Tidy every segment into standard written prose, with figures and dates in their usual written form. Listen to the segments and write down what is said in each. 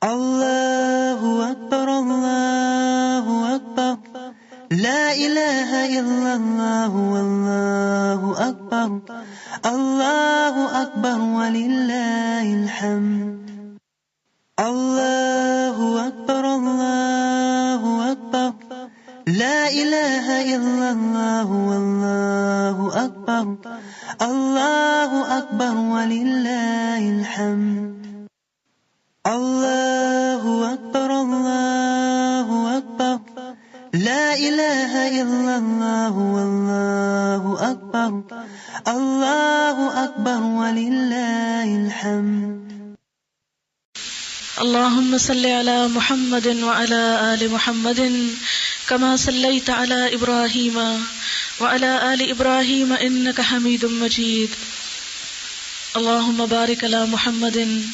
اللہ اکبر اللہ اکبر لا الہ الا اللہ واللہ اکبر اللہ اکبر وللہ الحمد اللہ اکبر اللہ اکبر لا الہ الا اللہ واللہ اکبر اللہ اکبر وللہ الحمد اللہ اکبر اللہ اکبر لا الہ الا اللہ واللہ اکبر اللہ اکبر وللہ الحمد اللهم صل على محمد وعلى آل محمد كما صليت على إبراهيم وعلى آل إبراهيم إنك حميد مجيد اللهم بارك على محمد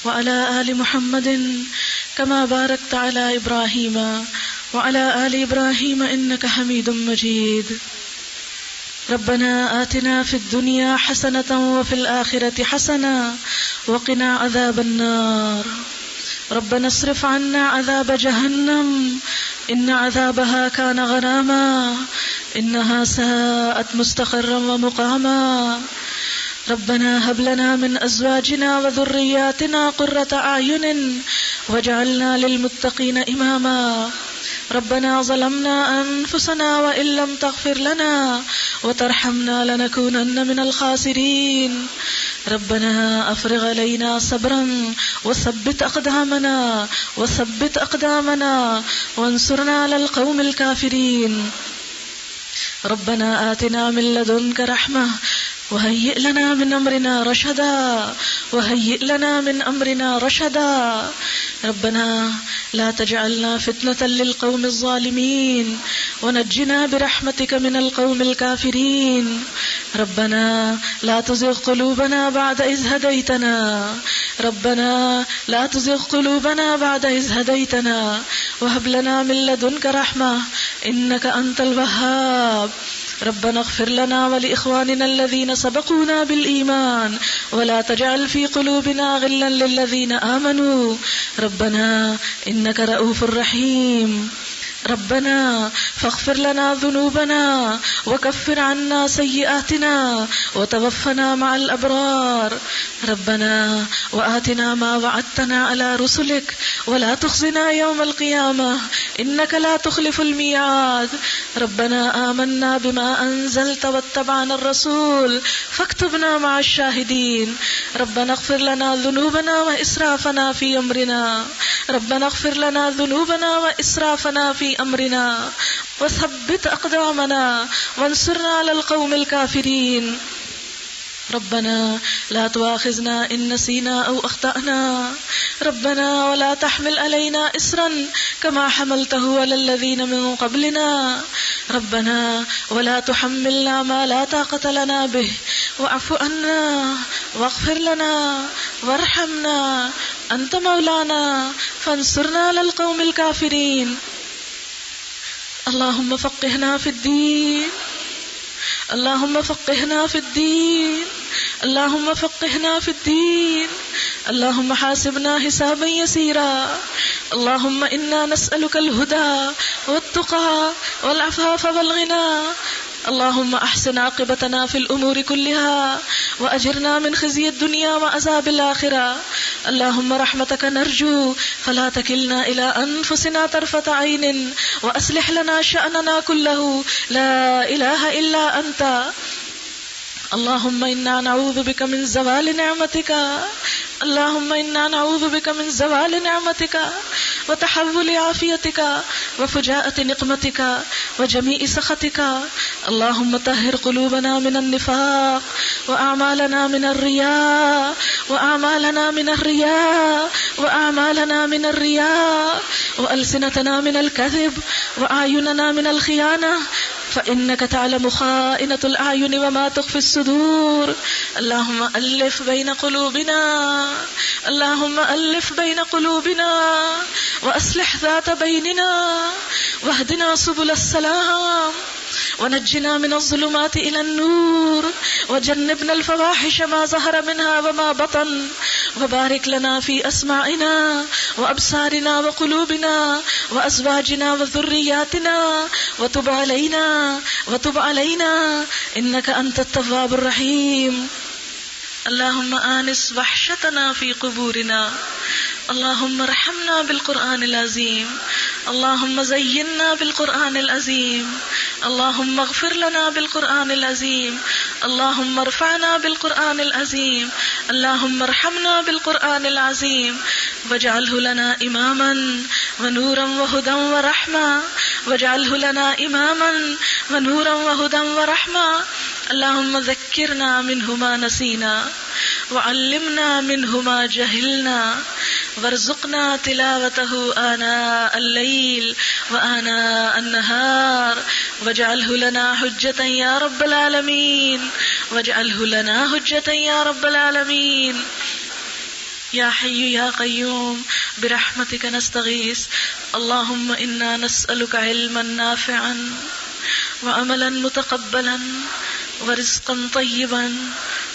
وعلى آل محمد كما باركت على إبراهيم وعلى آل إبراهيم إنك حميد مجيد ربنا آتنا في الدنيا حسنة وفي الآخرة حسنة وقنا عذاب النار ربنا اصرف عنا عذاب جهنم إن عذابها كان غراما إنها ساءت مستقرا ومقاما ربنا هب لنا من أزواجنا وذرياتنا قرة أعين واجعلنا للمتقين إماما ربنا ظلمنا أنفسنا وإن لم تغفر لنا وترحمنا لنكونن من الخاسرين ربنا أفرغ علينا صبرا وثبت أقدامنا وانصرنا على القوم الكافرين ربنا آتنا من لدنك رحمة وهيئ لنا من أمرنا رشدا ربنا لا تجعلنا فتنة للقوم الظالمين ونجنا برحمتك من القوم الكافرين ربنا لا تزغ قلوبنا بعد إذ هديتنا وهب لنا من لدنك رحمة إنك أنت الوهاب ربنا اغفر لنا ولإخواننا الذين سبقونا بالإيمان ولا تجعل في قلوبنا غلا للذين آمنوا ربنا إنك رؤوف رحيم ربنا فاغفر لنا ذنوبنا وكفر عنا سيئاتنا وتوفنا مع الأبرار ربنا وآتنا ما وعدتنا على رسلك ولا تخزنا يوم القيامة إنك لا تخلف الميعاد ربنا آمنا بما أنزلت واتبعنا الرسول فاكتبنا مع الشاهدين ربنا اغفر لنا ذنوبنا وإسرافنا في أمرنا أمرنا وثبت أقدامنا وانصرنا على القوم الكافرين ربنا لا تؤاخذنا إن نسينا أو أخطأنا ربنا ولا تحمل علينا إصرا كما حملته على الذين من قبلنا ربنا ولا تحملنا ما لا طاقة لنا به واعف عنا واغفر لنا وارحمنا أنت مولانا فانصرنا على القوم الكافرين اللهم فقهنا في الدين اللهم حاسبنا حسابا يسيرا اللهم إنا نسألك الهدى والتقى والعفاف والغنى اللهم أحسن عاقبتنا في الأمور كلها وأجرنا من خزي الدنيا وعذاب الآخرة اللهم رحمتك نرجو فلا تكلنا إلى أنفسنا طرفة عين وأصلح لنا شأننا كله لا إله إلا أنت اللهم إنا نعوذ بك من زوال نعمتك وتحول عافيتك وفجاءة نقمتك وجميع سخطك اللهم طهر قلوبنا من النفاق وأعمالنا من الرياء وألسنتنا من الكذب وأعيننا من الخيانة فإنك تعلم خائنة الأعين وما تخفي الصدور اللهم ألف بين قلوبنا وأصلح ذات بيننا واهدنا سبل السلام ونجنا من الظلمات إلى النور وجنبنا الفواحش ما ظهر منها وما بطن وبارك لنا في أسماعنا وأبصارنا وقلوبنا وأزواجنا وذرياتنا وتب علينا إنك أنت التواب الرحيم. اللهم آنس وحشتنا في قبورنا، اللهم ارحمنا بالقرآن العظيم، اللهم زينا بالقرآن العظيم، اللهم اغفر لنا بالقرآن العظيم، اللهم ارفعنا بالقرآن العظيم، اللهم ارحمنا بالقرآن العظيم، واجعله لنا إماما ونورا وهدى ورحمة، واجعله لنا إماما ونورا وهدى ورحمة. اللهم ذكرنا منه ما نسينا وعلمنا منه ما جهلنا وارزقنا تلاوته آناء الليل وآناء النهار واجعله لنا حجة يا رب العالمين، واجعله لنا حجة يا رب العالمين. يا حي يا قيوم برحمتك نستغيث. اللهم إنا نسألك علما نافعا وعملا متقبلا ورزقا طيبا.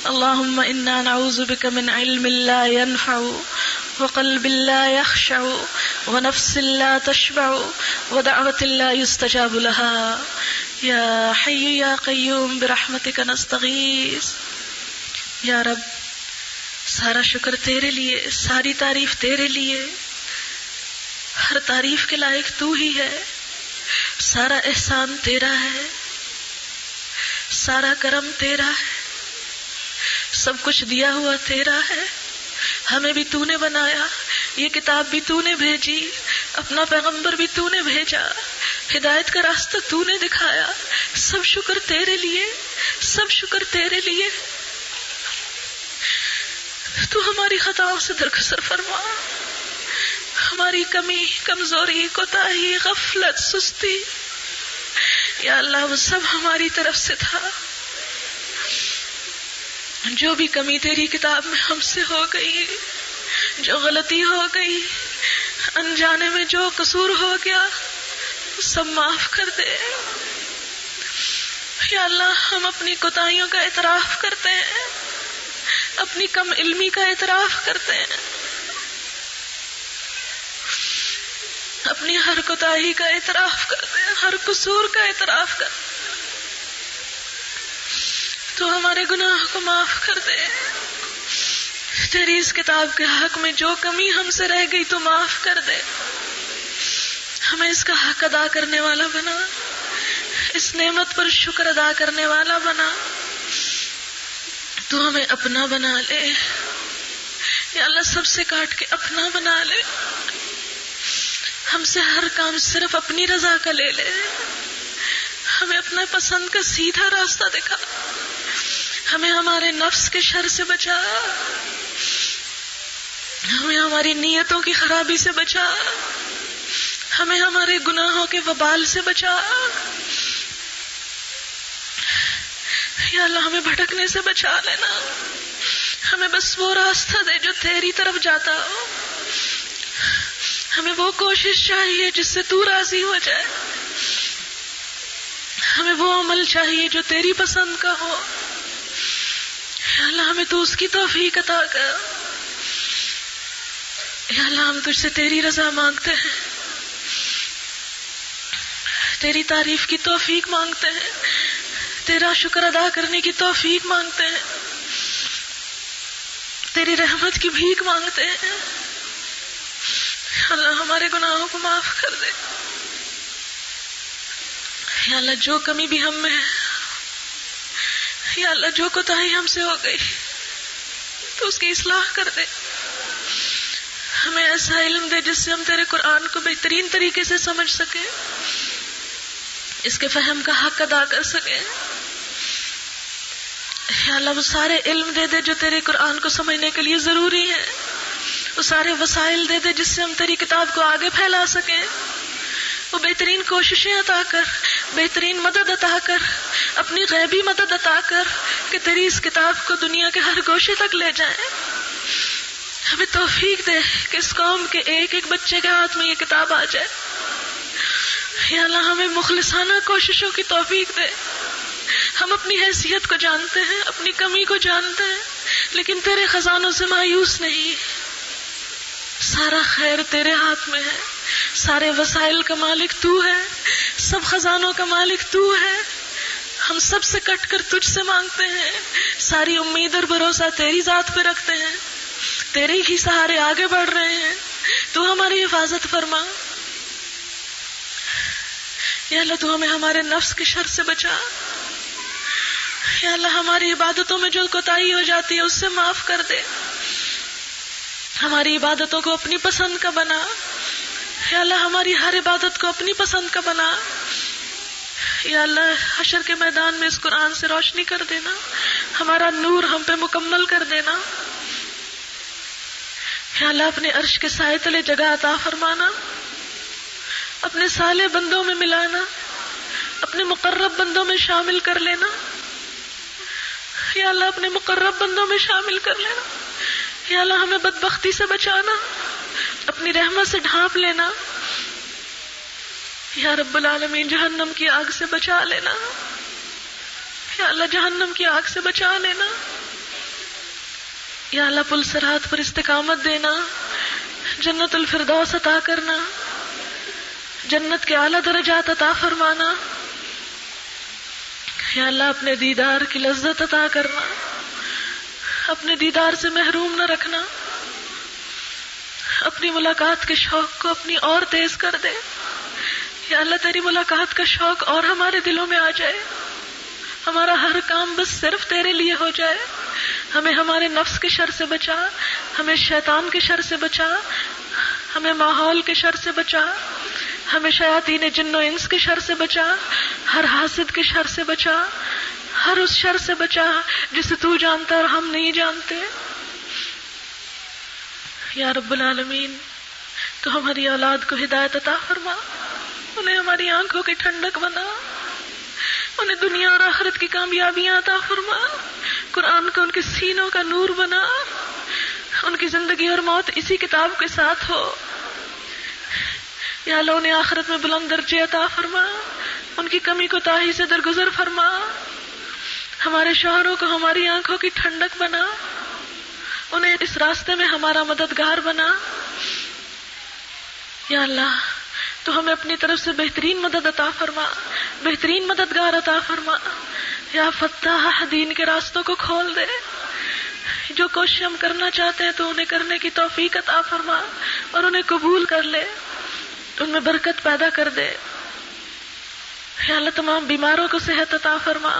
اللهم إنا نعوذ بك من علم لا ينفع وقلب لا يخشع ونفس لا تشبع ودعوة لا يستجاب لها. يا حي يا قيوم برحمتك نستغيث. یا رب سارا شکر تیرے لیے، ساری تعریف تیرے لیے، ہر تعریف کے لائق تو ہی ہے، سارا احسان تیرا ہے، سارا کرم تیرا ہے، سب کچھ دیا ہوا تیرا ہے. ہمیں بھی تو نے بنایا، یہ کتاب بھی تو نے بھیجی، اپنا پیغمبر بھی تو نے بھیجا، ہدایت کا راستہ تو نے دکھایا. سب شکر تیرے لیے، سب شکر تیرے لیے. تو ہماری خطاؤں سے درگزر فرما، ہماری کمی، کمزوری، کوتاہی، غفلت، سستی، یا اللہ وہ سب ہماری طرف سے تھا. جو بھی کمی تیری کتاب میں ہم سے ہو گئی، جو غلطی ہو گئی، انجانے میں جو قصور ہو گیا، سب معاف کر دے. یا اللہ ہم اپنی کوتاہیوں کا اعتراف کرتے ہیں، اپنی کم علمی کا اعتراف کرتے ہیں، اپنی ہر کوتاہی کا اعتراف کرتے ہیں، ہر قصور کا اعتراف کرتے ہیں. تو ہمارے گناہ کو معاف کر دے. تیری اس کتاب کے حق میں جو کمی ہم سے رہ گئی تو معاف کر دے. ہمیں اس کا حق ادا کرنے والا بنا، اس نعمت پر شکر ادا کرنے والا بنا. تو ہمیں اپنا بنا لے یا اللہ، سب سے کاٹ کے اپنا بنا لے. ہم سے ہر کام صرف اپنی رضا کا لے لے. ہمیں اپنا پسند کا سیدھا راستہ دکھا. ہمیں ہمارے نفس کے شر سے بچا، ہمیں ہماری نیتوں کی خرابی سے بچا، ہمیں ہمارے گناہوں کے وبال سے بچا. یا اللہ ہمیں بھٹکنے سے بچا لینا. ہمیں بس وہ راستہ دے جو تیری طرف جاتا ہو. ہمیں وہ کوشش چاہیے جس سے تو راضی ہو جائے. ہمیں وہ عمل چاہیے جو تیری پسند کا ہو. یا اللہ ہمیں تو اس کی توفیق عطا کر. یا اللہ ہم تجھ سے تیری رضا مانگتے ہیں، تیری تعریف کی توفیق مانگتے ہیں، تیرا شکر ادا کرنے کی توفیق مانگتے ہیں، تیری رحمت کی بھیک مانگتے ہیں. اللہ ہمارے گناہوں کو معاف کر دے. یا اللہ جو کمی بھی ہم میں ہے، یا اللہ جو کوتاہی ہم سے ہو گئی تو اس کی اصلاح کر دے. ہمیں ایسا علم دے جس سے ہم تیرے قرآن کو بہترین طریقے سے سمجھ سکیں، اس کے فہم کا حق ادا کر سکیں. یا اللہ وہ سارے علم دے دے جو تیرے قرآن کو سمجھنے کے لیے ضروری ہیں. وہ سارے وسائل دے دے جس سے ہم تیری کتاب کو آگے پھیلا سکیں. وہ بہترین کوششیں عطا کر، بہترین مدد عطا کر، اپنی غیبی مدد عطا کر کہ تیری اس کتاب کو دنیا کے ہر گوشے تک لے جائیں. ہمیں توفیق دے کہ اس قوم کے ایک ایک بچے کے ہاتھ میں یہ کتاب آ جائے. یا اللہ ہمیں مخلصانہ کوششوں کی توفیق دے. ہم اپنی حیثیت کو جانتے ہیں، اپنی کمی کو جانتے ہیں، لیکن تیرے خزانوں سے مایوس نہیں. سارا خیر تیرے ہاتھ میں ہے، سارے وسائل کا مالک تو ہے، سب خزانوں کا مالک تو ہے. ہم سب سے کٹ کر تجھ سے مانگتے ہیں، ساری امید اور بھروسہ تیری ذات پہ رکھتے ہیں، تیرے ہی سہارے آگے بڑھ رہے ہیں. تو ہماری حفاظت فرما یا اللہ. تو ہمیں ہمارے نفس کی شر سے بچا یا اللہ. ہماری عبادتوں میں جو کوتاہی ہو جاتی ہے اس سے معاف کر دے. ہماری عبادتوں کو اپنی پسند کا بنا یا اللہ. ہماری ہر عبادت کو اپنی پسند کا بنا یا اللہ. حشر کے میدان میں اس قرآن سے روشنی کر دینا، ہمارا نور ہم پہ مکمل کر دینا یا اللہ. اپنے عرش کے سائے تلے جگہ عطا فرمانا، اپنے صالح بندوں میں ملانا، اپنے مقرب بندوں میں شامل کر لینا یا اللہ. اپنے مقرب بندوں میں شامل کر لینا یا اللہ. ہمیں بدبختی سے بچانا، اپنی رحمت سے ڈھانپ لینا یا رب العالمین. جہنم کی آگ سے بچا لینا یا اللہ. جہنم کی آگ سے بچا لینا یا اللہ. پل صراط پر استقامت دینا، جنت الفردوس عطا کرنا، جنت کے اعلیٰ درجات عطا فرمانا یا اللہ. اپنے دیدار کی لذت عطا کرنا، اپنے دیدار سے محروم نہ رکھنا. اپنی ملاقات کے شوق کو اپنی اور تیز کر دے یا اللہ. تیری ملاقات کا شوق اور ہمارے دلوں میں آ جائے، ہمارا ہر کام بس صرف تیرے لیے ہو جائے. ہمیں ہمارے نفس کے شر سے بچا، ہمیں شیطان کے شر سے بچا، ہمیں ماحول کے شر سے بچا، ہمیں شیاطین جن و انس کے شر سے بچا، ہر حاسد کے شر سے بچا، ہر اس شر سے بچا جسے تو جانتا اور ہم نہیں جانتے یا رب العالمین. تو ہماری اولاد کو ہدایت عطا فرما، انہیں ہماری آنکھوں کی ٹھنڈک بنا، انہیں دنیا اور آخرت کی کامیابیاں عطا فرما. قرآن کو ان کے سینوں کا نور بنا، ان کی زندگی اور موت اسی کتاب کے ساتھ ہو یا اللہ. انہیں آخرت میں بلند درجے عطا فرما، ان کی کمی کوتاہی سے درگزر فرما. ہمارے شوہروں کو ہماری آنکھوں کی ٹھنڈک بنا، انہیں اس راستے میں ہمارا مددگار بنا یا اللہ. تو ہمیں اپنی طرف سے بہترین مدد عطا فرما، بہترین مددگار عطا فرما یا فتاح. دین کے راستوں کو کھول دے، جو کوشش ہم کرنا چاہتے ہیں تو انہیں کرنے کی توفیق عطا فرما اور انہیں قبول کر لے، ان میں برکت پیدا کر دے یا اللہ. تمام بیماروں کو صحت عطا فرما،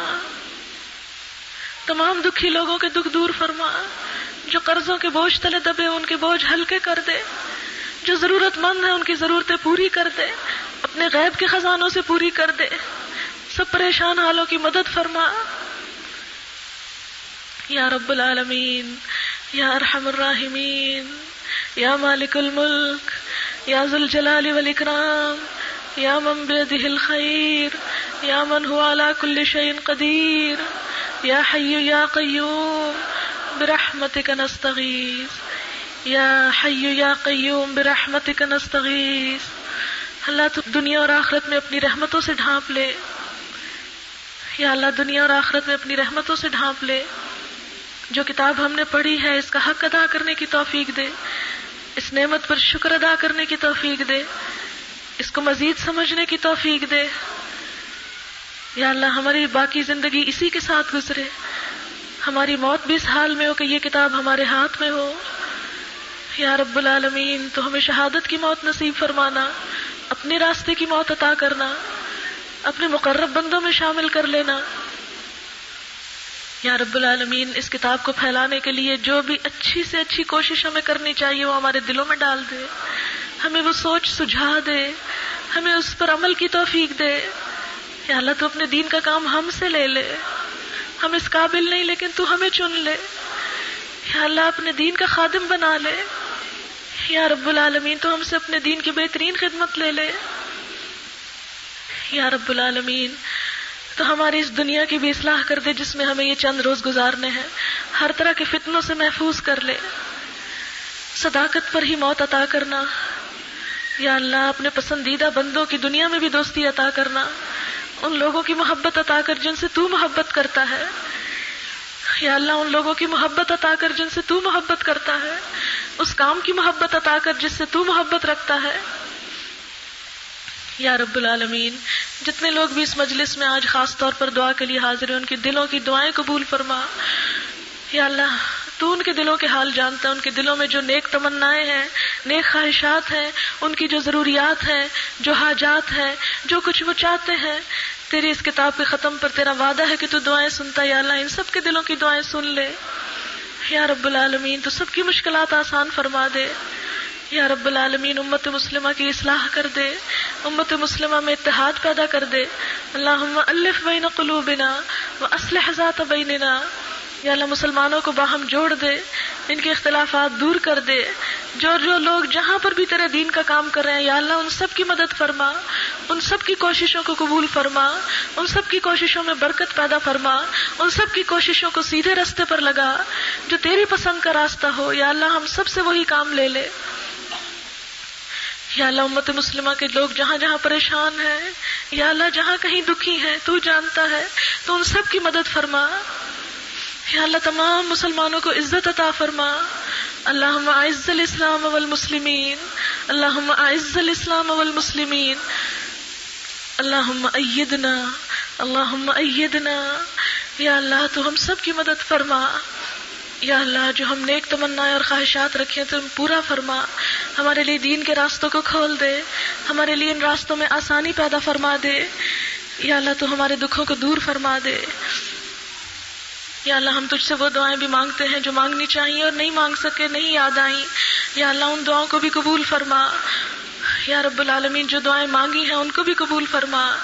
تمام دکھی لوگوں کے دکھ دور فرما، جو قرضوں کے بوجھ تلے دبے ان کے بوجھ ہلکے کر دے، جو ضرورت مند ہیں ان کی ضرورتیں پوری کر دے، اپنے غیب کے خزانوں سے پوری کر دے. سب پریشان حالوں کی مدد فرما یا رب العالمین یا ارحم الراحمین یا مالک الملک یا ذو الجلال والاکرام یا من بیدہ الخیر یا من هو علی کل شیء قدیر یا حی یا قیوم برحمتک نستغیث یا حی یا قیوم برحمتک نستغیث. اللہ تو دنیا اور آخرت میں اپنی رحمتوں سے ڈھانپ لے یا اللہ. دنیا اور آخرت میں اپنی رحمتوں سے ڈھانپ لے. جو کتاب ہم نے پڑھی ہے اس کا حق ادا کرنے کی توفیق دے، اس نعمت پر شکر ادا کرنے کی توفیق دے، اس کو مزید سمجھنے کی توفیق دے یا اللہ. ہماری باقی زندگی اسی کے ساتھ گزرے، ہماری موت بھی اس حال میں ہو کہ یہ کتاب ہمارے ہاتھ میں ہو یا رب العالمین. تو ہمیں شہادت کی موت نصیب فرمانا، اپنے راستے کی موت عطا کرنا، اپنے مقرب بندوں میں شامل کر لینا یا رب العالمین. اس کتاب کو پھیلانے کے لیے جو بھی اچھی سے اچھی کوشش ہمیں کرنی چاہیے وہ ہمارے دلوں میں ڈال دے، ہمیں وہ سوچ سجھا دے، ہمیں اس پر عمل کی توفیق دے یا اللہ. تو اپنے دین کا کام ہم سے لے لے، ہم اس قابل نہیں لیکن تو ہمیں چن لے یا اللہ. اپنے دین کا خادم بنا لے یا رب العالمین. تو ہم سے اپنے دین کی بہترین خدمت لے لے یا رب العالمین. تو ہماری اس دنیا کی بھی اصلاح کر دے جس میں ہمیں یہ چند روز گزارنے ہیں، ہر طرح کے فتنوں سے محفوظ کر لے. صداقت پر ہی موت عطا کرنا یا اللہ. اپنے پسندیدہ بندوں کی دنیا میں بھی دوستی عطا کرنا، ان لوگوں کی محبت عطا کر جن سے تو محبت کرتا ہے یا اللہ ان لوگوں کی محبت عطا کر جن سے تو محبت کرتا ہے، اس کام کی محبت عطا کر جس سے تو محبت رکھتا ہے۔ یا رب العالمین جتنے لوگ بھی اس مجلس میں آج خاص طور پر دعا کے لیے حاضر ہیں، ان کی دلوں کی دعائیں قبول فرما۔ یا اللہ تو ان کے دلوں کے حال جانتا ہے، ان کے دلوں میں جو نیک تمنائیں ہیں، نیک خواہشات ہیں، ان کی جو ضروریات ہیں، جو حاجات ہیں، جو کچھ وہ چاہتے ہیں، تیری اس کتاب کے ختم پر تیرا وعدہ ہے کہ تو دعائیں سنتا۔ یا اللہ ان سب کے دلوں کی دعائیں سن لے۔ یا رب العالمین تو سب کی مشکلات آسان فرما دے۔ یا رب العالمین امت مسلمہ کی اصلاح کر دے، امت مسلمہ میں اتحاد پیدا کر دے۔ اللہم الف بین قلوبنا واصلح ذات بیننا۔ یا اللہ مسلمانوں کو باہم جوڑ دے، ان کے اختلافات دور کر دے۔ جو لوگ جہاں پر بھی تیرے دین کا کام کر رہے ہیں یا اللہ ان سب کی مدد فرما، ان سب کی کوششوں کو قبول فرما، ان سب کی کوششوں میں برکت پیدا فرما، ان سب کی کوششوں کو سیدھے راستے پر لگا جو تیری پسند کا راستہ ہو۔ یا اللہ ہم سب سے وہی کام لے لے۔ یا اللہ امت مسلمہ کے لوگ جہاں جہاں پریشان ہیں، یا اللہ جہاں کہیں دکھی ہیں، تو جانتا ہے، تو ان سب کی مدد فرما۔ یا اللہ تمام مسلمانوں کو عزت عطا فرما۔ اللہم اعز الاسلام والمسلمین، اللہم اعز الاسلام والمسلمین، اللہم ایدنا، اللہم ایدنا۔ یا اللہ تو ہم سب کی مدد فرما۔ یا اللہ جو ہم نیک تمنائیں اور خواہشات رکھیں تو پورا فرما، ہمارے لیے دین کے راستوں کو کھول دے، ہمارے لیے ان راستوں میں آسانی پیدا فرما دے۔ یا اللہ تو ہمارے دکھوں کو دور فرما دے۔ یا اللہ ہم تجھ سے وہ دعائیں بھی مانگتے ہیں جو مانگنی چاہیے اور نہیں مانگ سکے، نہیں یاد آئیں، یا اللہ ان دعاؤں کو بھی قبول فرما۔ یا رب العالمین جو دعائیں مانگی ہیں ان کو بھی قبول فرما۔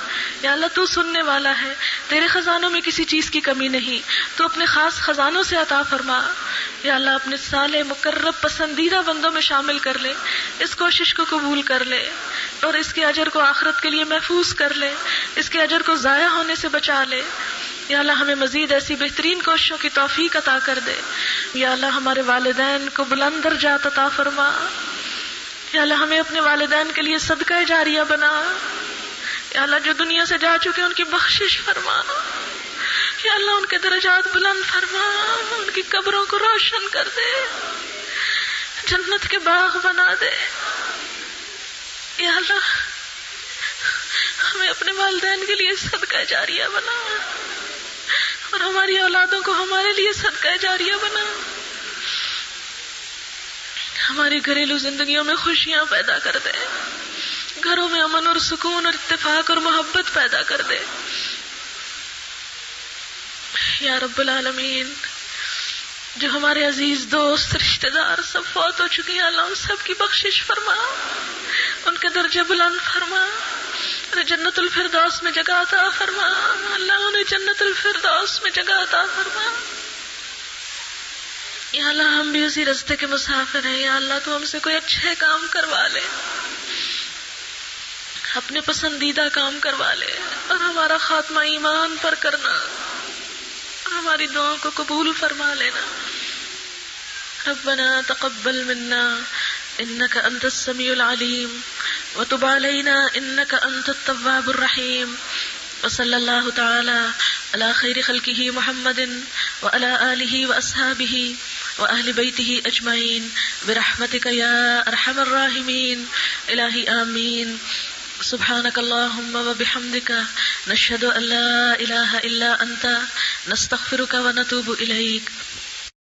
یا اللہ تو سننے والا ہے، تیرے خزانوں میں کسی چیز کی کمی نہیں، تو اپنے خاص خزانوں سے عطا فرما۔ یا اللہ اپنے صالح مقرب پسندیدہ بندوں میں شامل کر لے، اس کوشش کو قبول کر لے اور اس کے اجر کو آخرت کے لیے محفوظ کر لے، اس کے اجر کو ضائع ہونے سے بچا لے۔ یا اللہ ہمیں مزید ایسی بہترین کوششوں کی توفیق عطا کر دے۔ یا اللہ ہمارے والدین کو بلند درجات عطا فرما۔ یا اللہ ہمیں اپنے والدین کے لیے صدقہ جاریہ بنا۔ یا اللہ جو دنیا سے جا چکے ان کی بخشش فرما۔ یا اللہ ان کے درجات بلند فرما، ان کی قبروں کو روشن کر دے، جنت کے باغ بنا دے۔ یا اللہ ہمیں اپنے والدین کے لیے صدقہ جاریہ بنا اور ہماری اولادوں کو ہمارے لیے صدقہ جاریہ بنا۔ ہماری گھریلو زندگیوں میں خوشیاں پیدا کر دے، گھروں میں امن اور سکون اور اتفاق اور محبت پیدا کر دے۔ یا رب العالمین جو ہمارے عزیز دوست رشتہ دار سب فوت ہو چکے ہیں، اللہ ان سب کی بخشش فرما، ان کے درجے بلند فرما، انہیں جنت الفردوس میں جگہ عطا فرما۔ اللہ انہیں جنت الفردوس میں جگہ عطا فرما۔ یا اللہ ہم بھی اسی راستے کے مسافر ہیں، یا اللہ تو ہم سے کوئی اچھے کام کروا لے، اپنے پسندیدہ کام کروا لے اور ہمارا خاتمہ ایمان پر کرنا اور ہماری دعاؤں کو قبول فرما لینا۔ ربنا تقبل منا انك انت السميع العليم وتب علينا انك انت التواب الرحيم وصلى الله تعالى على خير خلقه محمد وعلى آله وأصحابه وأهل بيته أجمعين برحمتك يا أرحم الراحمين إلهي آمين۔ سبحانك اللهم وبحمدك نشهد أن لا إله إلا أنت نستغفرك ونتوب إليك۔